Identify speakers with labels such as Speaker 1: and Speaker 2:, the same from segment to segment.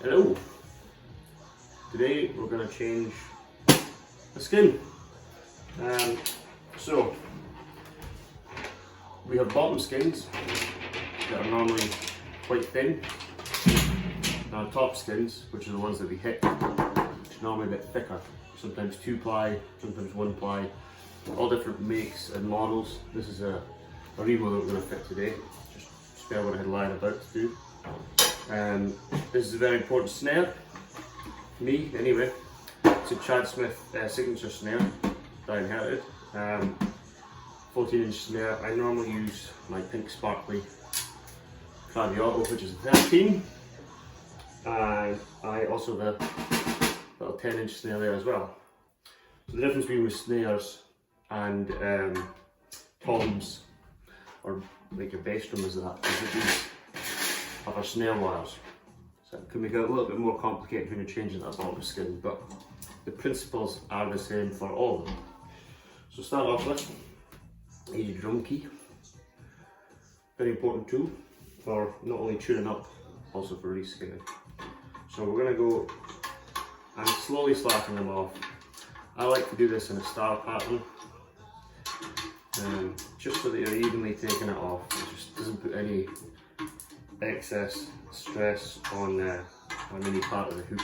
Speaker 1: Hello! Today we're going to change the skin. So we have bottom skins that are normally quite thin, and our top skins, which are the ones that we hit, normally a bit thicker. Sometimes 2-ply, sometimes 1-ply, all different makes and models. This is a Remo that we're going to fit today. Just spare what I had lying about to do. This is a very important snare, for me anyway. It's a Chad Smith signature snare that I inherited. 14-inch snare. I normally use my pink sparkly Traviotto, which is a 13, and I also have a little 10-inch snare there as well. So the difference between with snares and toms, or like your bass drum, is that these have our snare wires. So it can make it a little bit more complicated when you're changing that bottom skin, but the principles are the same for all of them. So start off with a drum key. Very important tool for not only tuning up, also for rescaling. So we're going to go and slowly slacking them off. I like to do this in a star pattern, just so that you're evenly taking it off. It just doesn't put any excess stress on any part of the hoop.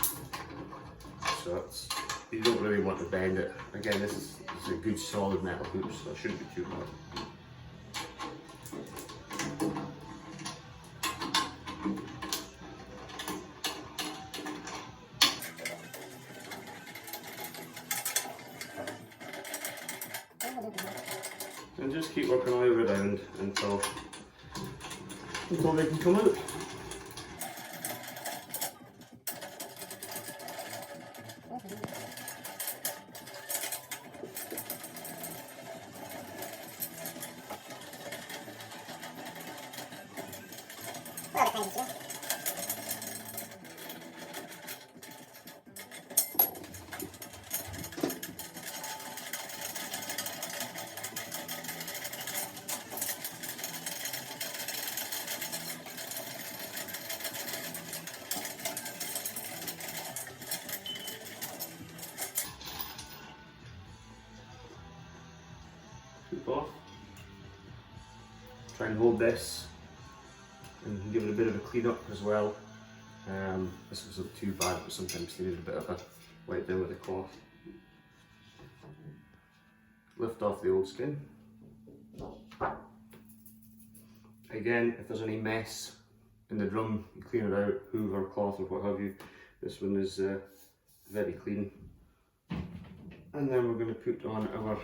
Speaker 1: So you don't really want to bend it. Again, this is a good solid metal hoop, so it shouldn't be too hard. And just keep working all the way around until they can come out. Off. Try and hold this and give it a bit of a clean up as well. This wasn't too bad, but sometimes you need a bit of a wipe down with a cloth. Lift off the old skin. Again, if there's any mess in the drum, you clean it out, hoover, cloth or what have you. This one is very clean. And then we're going to put on our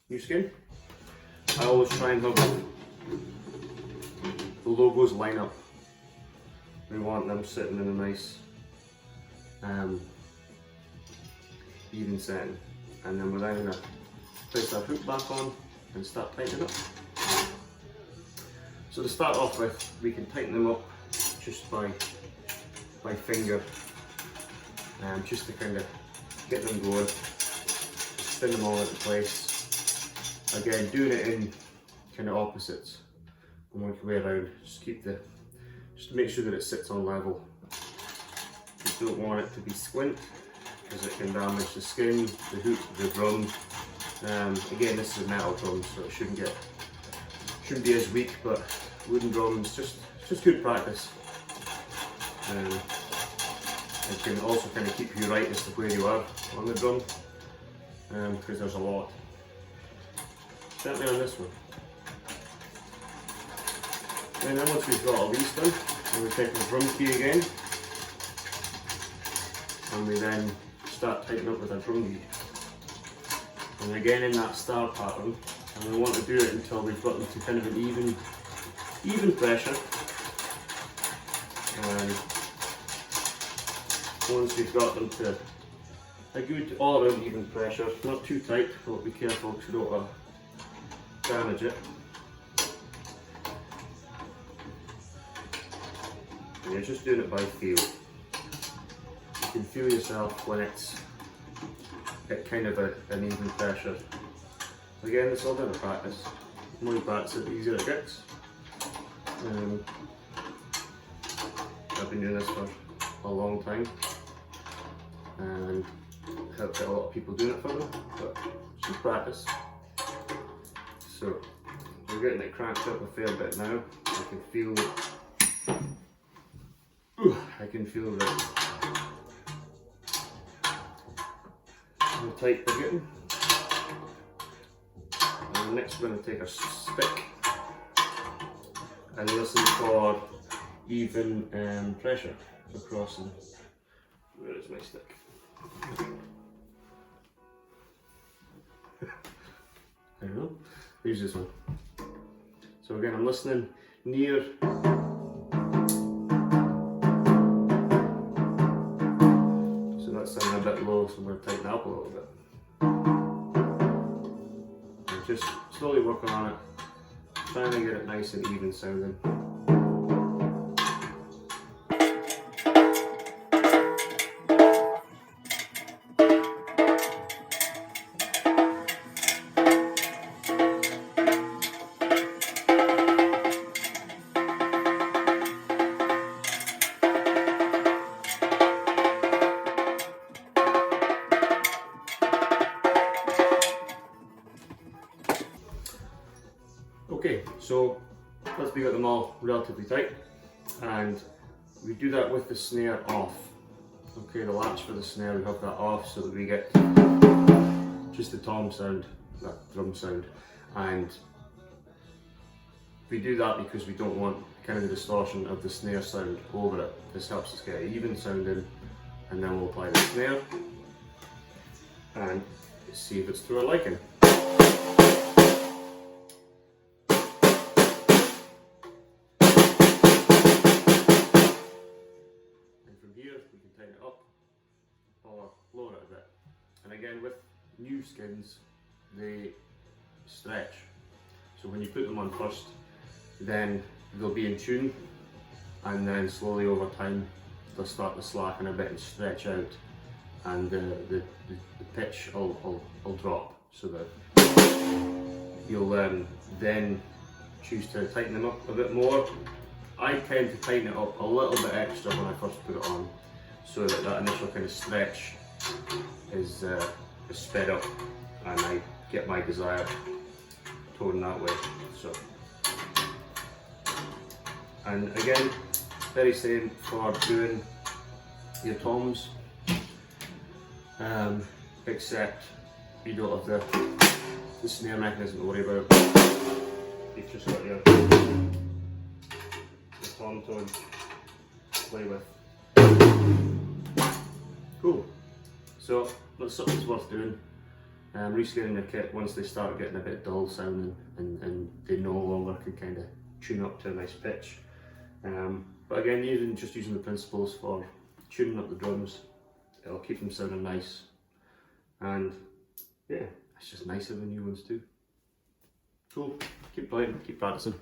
Speaker 1: new skin. I always try and have the logos line up. We want them sitting in a nice even setting. And then we're then going to place our hook back on and start tightening up. So to start off with, we can tighten them up just by finger, just to kind of get them going, spin them all into place. Again, doing it in kind of opposites and work your way around. Just to make sure that it sits on level. You don't want it to be squint, because it can damage the skin, the hoop, the drum. Again, this is a metal drum, so it shouldn't be as weak, but wooden drums, just good practice. It can also kind of keep you right as to where you are on the drum, because there's a lot. Certainly on this one. And then once we've got all these done, we take the drum key again, and we then start tightening up with our drum key. And again in that star pattern, and we want to do it until we've got them to kind of an even pressure. And once we've got them to a good all around even pressure, not too tight, but be careful because you don't want to damage it. And you're just doing it by feel. You can feel yourself when it's at kind of an even pressure. Again, it's all down to practice. The more you practice it, the easier it gets. I've been doing this for a long time, and I've got a lot of people doing it for me, but it's just practice. So we're getting it cranked up a fair bit now. I can feel that how tight they're getting. And next we're going to take a stick and listen for even pressure across them. Where is my stick? I don't know. Use this one. So again, I'm listening near. So that's sounding a bit low, so I'm going to tighten it up a little bit. And just slowly working on it, trying to get it nice and even sounding. Okay, so let's be got them all relatively tight, and we do that with the snare off. Okay, the latch for the snare, we have that off so that we get just the tom sound, that drum sound, and we do that because we don't want kind of the distortion of the snare sound over it. This helps us get even sounding, and then we'll apply the snare and see if it's to our liking. Here we can tighten it up or lower it a bit. And again, with new skins, they stretch. So when you put them on first, then they'll be in tune, and then slowly over time they'll start to slacken a bit and stretch out, and the pitch will drop, so that you'll then choose to tighten them up a bit more. I tend to tighten it up a little bit extra when I first put it on, so that that initial kind of stretch is sped up, and I get my desired tone that way. So, and again, very same for doing your toms, except you don't have the snare mechanism to worry about. You've just got your tom tone to play with. Cool. So that's something worth doing. Rescaling the kit once they start getting a bit dull sounding, and they no longer can kind of tune up to a nice pitch. But again, just using the principles for tuning up the drums, it'll keep them sounding nice. And yeah, it's just nicer than new ones too. Cool. Keep playing, keep practicing.